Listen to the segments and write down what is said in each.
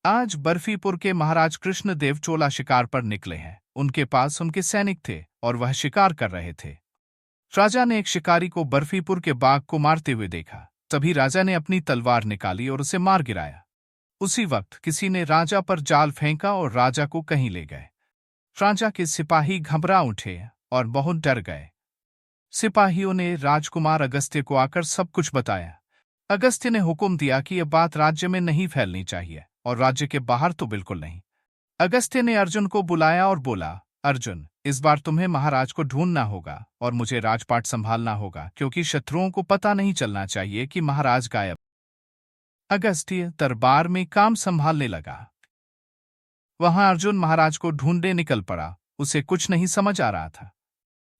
आज बर्फीपुर के महाराज कृष्णदेव चोला शिकार पर निकले हैं। उनके पास उनके सैनिक थे और वह शिकार कर रहे थे। राजा ने एक शिकारी को बर्फीपुर के बाघ को मारते हुए देखा। तभी राजा ने अपनी तलवार निकाली और उसे मार गिराया। उसी वक्त किसी ने राजा पर जाल फेंका और राजा को कहीं ले गए। राजा के सिपाही घबरा उठे और बहुत डर गए। सिपाहियों ने राजकुमार अगस्त्य को आकर सब कुछ बताया। अगस्त्य ने हुक्म दिया कि यह बात राज्य में नहीं फैलनी चाहिए और राज्य के बाहर तो बिल्कुल नहीं। अगस्त्य ने अर्जुन को बुलाया और बोला, अर्जुन, इस बार तुम्हें महाराज को ढूंढना होगा और मुझे राजपाट संभालना होगा, क्योंकि शत्रुओं को पता नहीं चलना चाहिए कि महाराज गायब। अगस्त्य दरबार में काम संभालने लगा। वहां अर्जुन महाराज को ढूंढने निकल पड़ा। उसे कुछ नहीं समझ आ रहा था।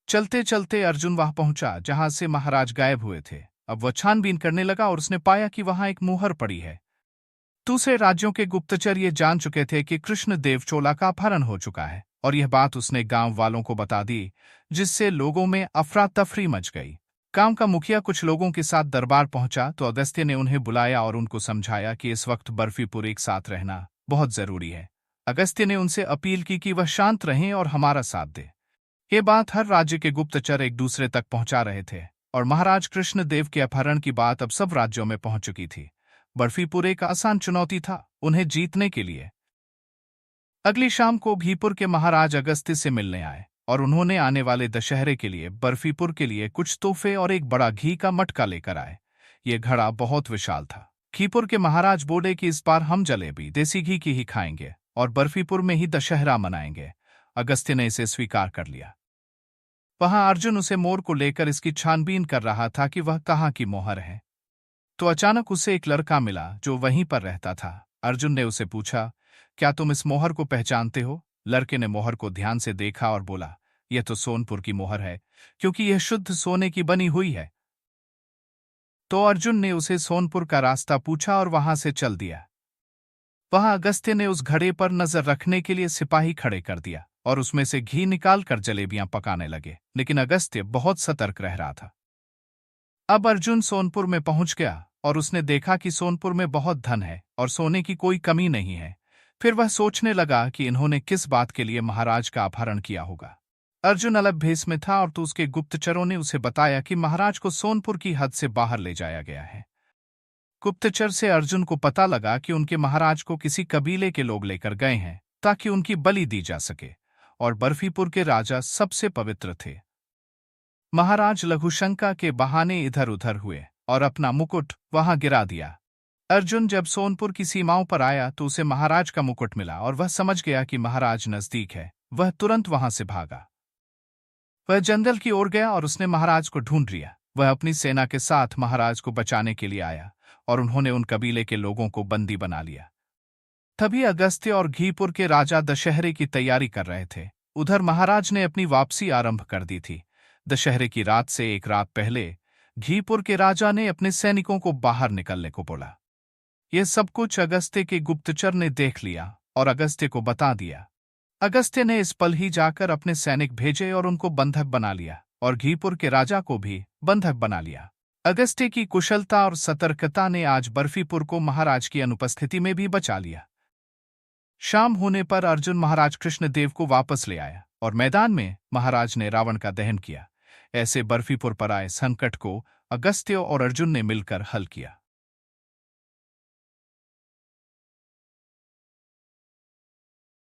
चलते चलते अर्जुन वहां पहुंचा जहां से महाराज गायब हुए थे। अब वह छानबीन करने लगा और उसने पाया कि वहां एक मुहर पड़ी है। दूसरे राज्यों के गुप्तचर ये जान चुके थे कि कृष्णदेव चोला का अपहरण हो चुका है और यह बात उसने गांव वालों को बता दी, जिससे लोगों में अफरा तफरी मच गई। गांव का मुखिया कुछ लोगों के साथ दरबार पहुंचा तो अगस्त्य ने उन्हें बुलाया और उनको समझाया कि इस वक्त बर्फीपुर एक साथ रहना बहुत जरूरी है। अगस्त्य ने उनसे अपील की कि वह शांत रहें और हमारा साथ दें। ये बात हर राज्य के गुप्तचर एक दूसरे तक पहुंचा रहे थे और महाराज कृष्णदेव के अपहरण की बात अब सब राज्यों में पहुंच चुकी थी। बर्फीपुर एक आसान चुनौती था उन्हें जीतने के लिए। अगली शाम को घीपुर के महाराज अगस्त्य से मिलने आए और उन्होंने आने वाले दशहरे के लिए बर्फीपुर के लिए कुछ तोहफे और एक बड़ा घी का मटका लेकर आए। ये घड़ा बहुत विशाल था। घीपुर के महाराज बोले कि इस बार हम जलेबी देसी घी की ही खाएंगे और बर्फीपुर में ही दशहरा मनाएंगे। अगस्त्य ने इसे स्वीकार कर लिया। वहां अर्जुन उसे मोर को लेकर इसकी छानबीन कर रहा था कि वह कहाँ की मोहर है। तो अचानक उसे एक लड़का मिला जो वहीं पर रहता था। अर्जुन ने उसे पूछा, क्या तुम इस मोहर को पहचानते हो? लड़के ने मोहर को ध्यान से देखा और बोला, यह तो सोनपुर की मोहर है, क्योंकि यह शुद्ध सोने की बनी हुई है। तो अर्जुन ने उसे सोनपुर का रास्ता पूछा और वहां से चल दिया। वहां अगस्त्य ने उस घड़े पर नजर रखने के लिए सिपाही खड़े कर दिया और उसमें से घी निकालकर जलेबियां पकाने लगे, लेकिन अगस्त्य बहुत सतर्क रह रहा था। अब अर्जुन सोनपुर में पहुंच गया और उसने देखा कि सोनपुर में बहुत धन है और सोने की कोई कमी नहीं है। फिर वह सोचने लगा कि इन्होंने किस बात के लिए महाराज का अपहरण किया होगा। अर्जुन अलग भेष में था और तो उसके गुप्तचरों ने उसे बताया कि महाराज को सोनपुर की हद से बाहर ले जाया गया है। गुप्तचर से अर्जुन को पता लगा कि उनके महाराज को किसी कबीले के लोग लेकर गए हैं ताकि उनकी बलि दी जा सके, और बर्फीपुर के राजा सबसे पवित्र थे। महाराज लघुशंका के बहाने इधर उधर हुए और अपना मुकुट वहां गिरा दिया। अर्जुन जब सोनपुर की सीमाओं पर आया तो उसे महाराज का मुकुट मिला और वह समझ गया कि महाराज नजदीक है। वह तुरंत वहां से भागा। वह जंगल की ओर गया और उसने महाराज को ढूंढ लिया। वह अपनी सेना के साथ महाराज को बचाने के लिए आया और उन्होंने उन कबीले के लोगों को बंदी बना लिया। तभी अगस्त्य और घीपुर के राजा दशहरे की तैयारी कर रहे थे। उधर महाराज ने अपनी वापसी आरंभ कर दी थी। दशहरे की रात से एक रात पहले घीपुर के राजा ने अपने सैनिकों को बाहर निकलने को बोला। यह सब कुछ अगस्त्य के गुप्तचर ने देख लिया और अगस्त्य को बता दिया। अगस्त्य ने इस पल ही जाकर अपने सैनिक भेजे और उनको बंधक बना लिया और घीपुर के राजा को भी बंधक बना लिया। अगस्त्य की कुशलता और सतर्कता ने आज बर्फीपुर को महाराज की अनुपस्थिति में भी बचा लिया। शाम होने पर अर्जुन महाराज कृष्णदेव को वापस ले आया और मैदान में महाराज ने रावण का दहन किया। ऐसे बर्फीपुर पर आए संकट को अगस्त्य और अर्जुन ने मिलकर हल किया।